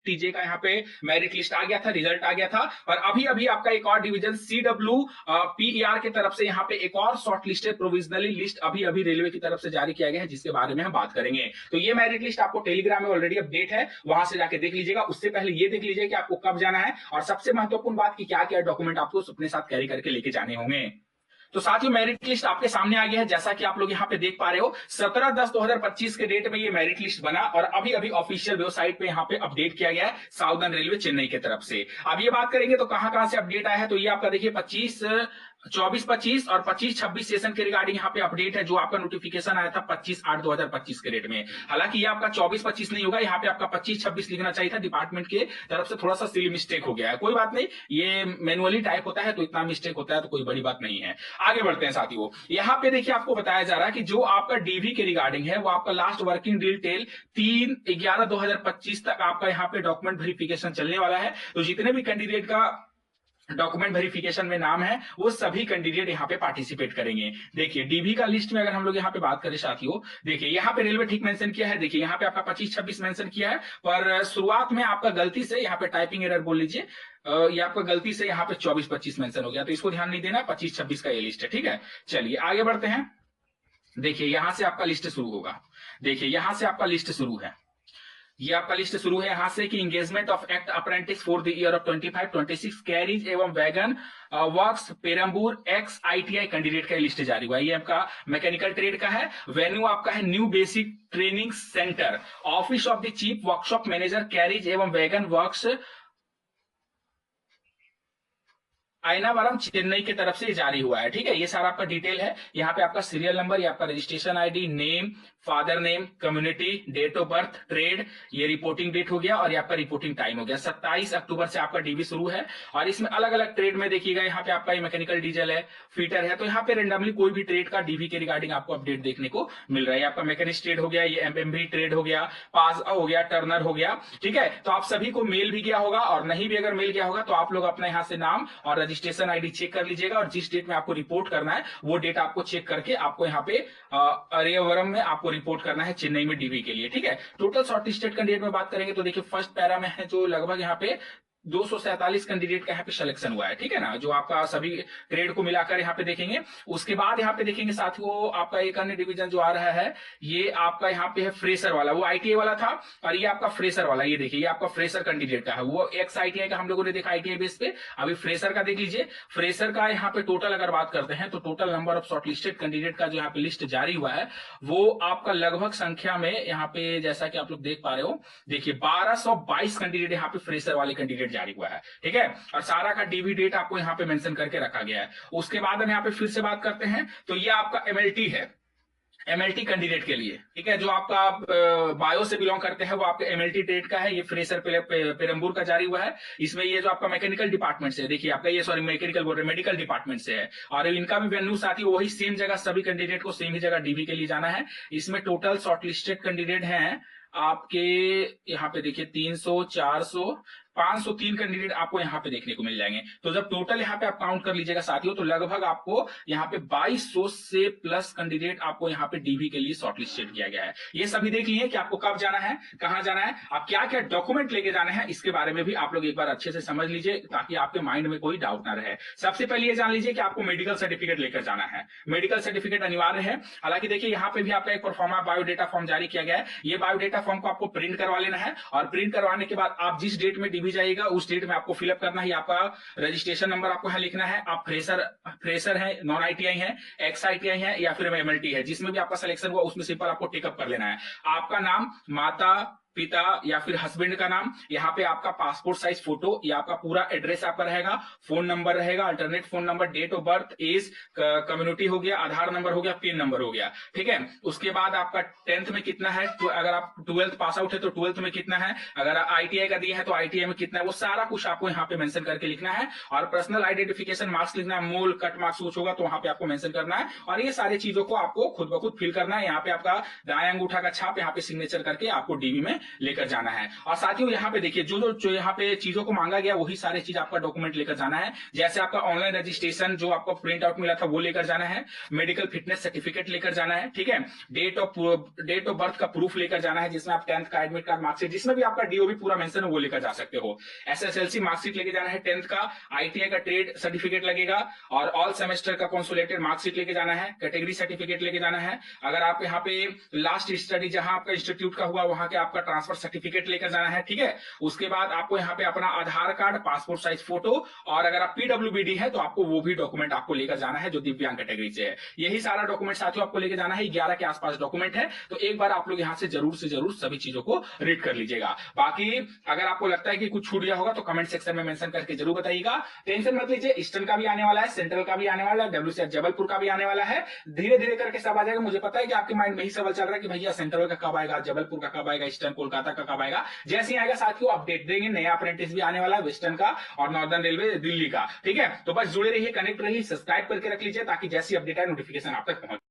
TJ का यहाँ पे मेरिट लिस्ट आ गया था, रिजल्ट आ गया था। और अभी अभी आपका एक और डिवीजन CWPER की तरफ से यहाँ पे एक और शॉर्ट लिस्टेड प्रोविजनली लिस्ट अभी अभी रेलवे की तरफ से जारी किया गया है, जिसके बारे में हम बात करेंगे। तो ये मेरिट लिस्ट आपको टेलीग्राम में ऑलरेडी अपडेट है, वहां से जाके देख लीजिएगा। उससे पहले ये देख लीजिए कि आपको कब जाना है, और सबसे महत्वपूर्ण बात की क्या क्या डॉक्यूमेंट आपको अपने साथ कैरी करके लेके जाने होंगे। तो साथियों, मेरिट लिस्ट आपके सामने आ गया है, जैसा कि आप लोग यहाँ पे देख पा रहे हो। 17/10/2025 के डेट में ये मेरिट लिस्ट बना और अभी अभी ऑफिशियल वेबसाइट पे यहाँ पे अपडेट किया गया है साउदर्न रेलवे चेन्नई की तरफ से। अब ये बात करेंगे तो कहां कहां से अपडेट आया है, तो ये आपका देखिए 24-25 और 25-26 सेशन के रिगार्डिंग यहाँ पे अपडेट है, जो आपका नोटिफिकेशन आया था 25/8/2025 के डेट में। हालांकि ये आपका 24-25 नहीं होगा, यहाँ पे आपका 25-26 लिखना चाहिए था, डिपार्टमेंट के तरफ से थोड़ा सा सिली मिस्टेक हो गया है। कोई बात नहीं, ये मैनुअली टाइप होता है तो इतना मिस्टेक होता है तो कोई बड़ी बात नहीं है। आगे बढ़ते हैं साथियों। यहाँ पे देखिए आपको बताया जा रहा है कि जो आपका डीवी के रिगार्डिंग है वो आपका लास्ट वर्किंग डिटेल 3/11/2025 तक आपका यहाँ पे डॉक्यूमेंट वेरिफिकेशन चलने वाला है। तो जितने भी कैंडिडेट का डॉक्यूमेंट वेरिफिकेशन में नाम है वो सभी कैंडिडेट यहाँ पे पार्टिसिपेट करेंगे। देखिए डीवी का लिस्ट में अगर हम लोग यहाँ पे बात करें साथियों, देखिए यहाँ पे रेलवे ठीक मेंशन किया है। देखिए यहाँ पे आपका 25-26 मेंशन किया है, पर शुरुआत में आपका गलती से यहाँ पे टाइपिंग एरर बोल लीजिए, ये आपका गलती से यहाँ पे 24-25 मेंशन हो गया, तो इसको ध्यान नहीं देना, 25-26 का ये लिस्ट है। ठीक है, चलिए आगे बढ़ते हैं। देखिए यहां से आपका लिस्ट शुरू होगा। देखिए यहां से आपका लिस्ट शुरू है, ये आपका लिस्ट शुरू है यहां से कि engagement of act apprentice for the year of 25-26 carriage एवं wagon works Perambur ex ITI candidate का लिस्ट जारी हुआ है। ये आपका मैकेनिकल ट्रेड का है। वेन्यू आपका है new basic training centre, office of the chief workshop manager carries एवं वैगन वर्क्स आयनावरम चेन्नई की तरफ से जारी हुआ है। ठीक है, ये सारा आपका डिटेल है। यहाँ पे आपका सीरियल नंबर, ये आपका registration ID, name, father name, community, date of birth, trade, ये रिपोर्टिंग डेट हो गया और ये आपका रिपोर्टिंग टाइम हो गया। 27 अक्टूबर से आपका डीवी शुरू है और इसमें अलग अलग ट्रेड में देखिएगा, यहाँ पे आपका मैकेनिकल डीजल है, फीटर है, तो यहाँ पे रेंडमली कोई भी ट्रेड का डीवी के रिगार्डिंग आपको अपडेट देखने को मिल रहा है। आपका मैकेनिस्ट ट्रेड हो गया, ये MMB ट्रेड हो गया, पास हो गया, टर्नर हो गया। ठीक है, तो आप सभी को मेल भी गया होगा और नहीं भी अगर मेल गया होगा तो आप लोग अपना यहाँ से नाम और रजिस्ट्रेशन ID चेक कर लीजिएगा और जिस डेट में आपको रिपोर्ट करना है वो डेट आपको चेक करके आपको यहाँ पे अरियावरम में आपको रिपोर्ट करना है चेन्नई में डीवी के लिए। ठीक है, टोटल शॉर्टलिस्टेड कैंडिडेट में बात करेंगे तो देखिए फर्स्ट पैरा में है जो लगभग यहाँ पे 247 कैंडिडेट का यहाँ पे सिलेक्शन हुआ है। ठीक है ना, जो आपका सभी ग्रेड को मिलाकर यहाँ पे देखेंगे। उसके बाद यहाँ पे देखेंगे साथियों आपका एक अन्य डिवीजन जो आ रहा है, ये आपका यहाँ पे है फ्रेशर वाला, वो ITI वाला था और ये आपका फ्रेशर वाला, ये देखिए ये आपका फ्रेशर कैंडिडेट का है। वो एक्स ITI का हम लोगों ने देखा ITI बेस पे, अभी फ्रेशर का देख लीजिए। फ्रेशर का यहाँ पे टोटल अगर बात करते हैं तो total number of shortlisted candidate का जो यहाँ पे लिस्ट जारी हुआ है वो आपका लगभग संख्या में यहाँ पे जैसा कि आप लोग देख पा रहे हो, देखिए 1222 कैंडिडेट यहाँ पे फ्रेशर वाले कैंडिडेट जारी हुआ है। ठीक है, और सारा का डीवी डेट आपको यहाँ पे मेंशन करके रखा गया है। उसके बाद हम यहाँ पे फिर से बात करते हैं तो ये आपका MLT है, MLT कैंडिडेट के लिए। ठीक है, जो आपका बायो से बिलोंग करते हैं वो आपके MLT ट्रेड का है। ये फ्रेशर पेरम्बूर का जारी हुआ है। इसमें ये जो आपका मैकेनिकल डिपार्टमेंट से, देखिए आपका ये सॉरी मैकेनिकल बोल रहे मेडिकल डिपार्टमेंट से है और इनका भी वेन्यू साथ ही वही सेम जगह, सभी कैंडिडेट को सेम ही जगह डीवी के लिए जाना है। इसमें टोटल शॉर्टलिस्टेड कैंडिडेट हैं आपके यहाँ पे देखिए 300, 400, 503 कैंडिडेट आपको यहाँ पे देखने को मिल जाएंगे। तो जब टोटल यहाँ पे आप काउंट कर लीजिएगा साथियों तो लगभग आपको यहाँ पे 2200 से प्लस कैंडिडेट आपको यहाँ पे डीवी के लिए शॉर्टलिस्टेड किया गया है। ये सभी देख लिए कि आपको कब जाना है, कहां जाना है, आप क्या क्या डॉक्यूमेंट लेके जाना है, इसके बारे में भी आप लोग एक बार अच्छे से समझ लीजिए ताकि आपके माइंड में कोई डाउट ना रहे। सबसे पहले ये जान लीजिए कि आपको मेडिकल सर्टिफिकेट लेकर जाना है। मेडिकल सर्टिफिकेट अनिवार्य है। हालांकि देखिए यहाँ पे भी आपका एक परफॉर्मा बायोडेटा फॉर्म जारी किया गया है। ये बायोडेटा फॉर्म को आपको प्रिंट करवा लेना है और प्रिंट करवाने के बाद आप जिस डेट में डीवी जाएगा उस डेट में आपको फिलअप करना है। आपका रजिस्ट्रेशन नंबर आपको यहाँ लिखना है। आप फ्रेशर है, नॉन ITI है, एक्स ITI है या फिर MLT है, जिसमें भी आपका सिलेक्शन हुआ उसमें सिंपल आपको टेकअप कर लेना है। आपका नाम, माता पिता या फिर हस्बैंड का नाम, यहाँ पे आपका पासपोर्ट साइज फोटो, या आपका पूरा एड्रेस आपका रहेगा, फोन नंबर रहेगा, alternate phone number, date of birth, age, community हो गया, आधार नंबर हो गया, पिन नंबर हो गया। ठीक है, उसके बाद आपका 10th में कितना है, तो अगर आप 12th पास आउट है तो 12th में कितना है, अगर ITI का दिया है तो ITI में कितना है, वो सारा कुछ आपको यहाँ पे मेंशन करके लिखना है। और पर्सनल आइडेंटिफिकेशन मार्क्स लिखना है, मूल कट मार्क्स कुछ होगा तो वहां पे आपको मेंशन करना है और ये सारी चीजों को आपको खुद ब खुद फिल करना है। यहाँ पे आपका दाएं अंगूठा का छाप यहाँ पे सिग्नेचर करके आपको डीवी में लेकर जाना है। और साथियों यहाँ पे देखिए जो यहाँ पे चीजों को मांगा गया वही सारे चीज आपका डॉक्यूमेंट लेकर जाना है। जैसे आपका ऑनलाइन रजिस्ट्रेशन जो आपको प्रिंट आउट मिला था वो लेकर जाना है, मेडिकल फिटनेस सर्टिफिकेट लेकर जाना है, ठीक है, डेट ऑफ बर्थ का प्रूफ लेकर जाना है, जिसमें आप 10th का एडमिट कार्ड मार्कशीट जिसमें भी आपका डीओबी पूरा मेंशन है वो लेकर जा सकते हो। एसएसएलसी मार्कशीट लेके जाना है, 10th का, आईटीआई का ट्रेड सर्टिफिकेट लगेगा, और ऑल सेमेस्टर का कंसोलिडेटेड मार्कशीट लेके जाना है, कैटेगरी सर्टिफिकेट लेके जाना है। अगर आप यहाँ पे लास्ट स्टडी जहां आपका इंस्टीट्यूट का हुआ वहां के आपका ट्रांसफर सर्टिफिकेट लेकर जाना है, ठीक है। उसके बाद आपको यहाँ पे अपना आधार कार्ड, पासपोर्ट साइज फोटो, और अगर आप पीडब्ल्यूबीडी है तो आपको वो भी डॉक्यूमेंट आपको लेकर जाना है जो दिव्यांग कैटेगरी से है। यही सारा डॉक्यूमेंट साथियों आपको लेकर जाना है। 11 के आसपास डॉक्यूमेंट है, तो एक बार आप लोग यहाँ से जरूर सभी चीजों को रीड कर लीजिएगा। बाकी अगर आपको लगता है कि कुछ छूट गया होगा तो कमेंट सेक्शन में मेंशन करके जरूर बताइएगा। टेंशन मत लीजिए, ईस्टर्न का भी आने वाला है, सेंट्रल का भी आने वाला है, डब्ल्यूसीएच जबलपुर का भी आने वाला है। धीरे धीरे करके सब आ जाएगा। मुझे पता है कि आपके माइंड में ही सवाल चल रहा है कि भैया सेंट्रल का कब आएगा, जबलपुर का कब आएगा, ईस्टर्न कोलकाता का कब आएगा। जैसे ही आएगा साथियों अपडेट देंगे। नया अप्रेंटिस भी आने वाला है वेस्टर्न का और नॉर्दर्न रेलवे दिल्ली का, ठीक है। तो बस जुड़े रहिए, कनेक्ट रहिए, सब्सक्राइब करके रख लीजिए ताकि जैसी अपडेट आए नोटिफिकेशन आप तक पहुंचे।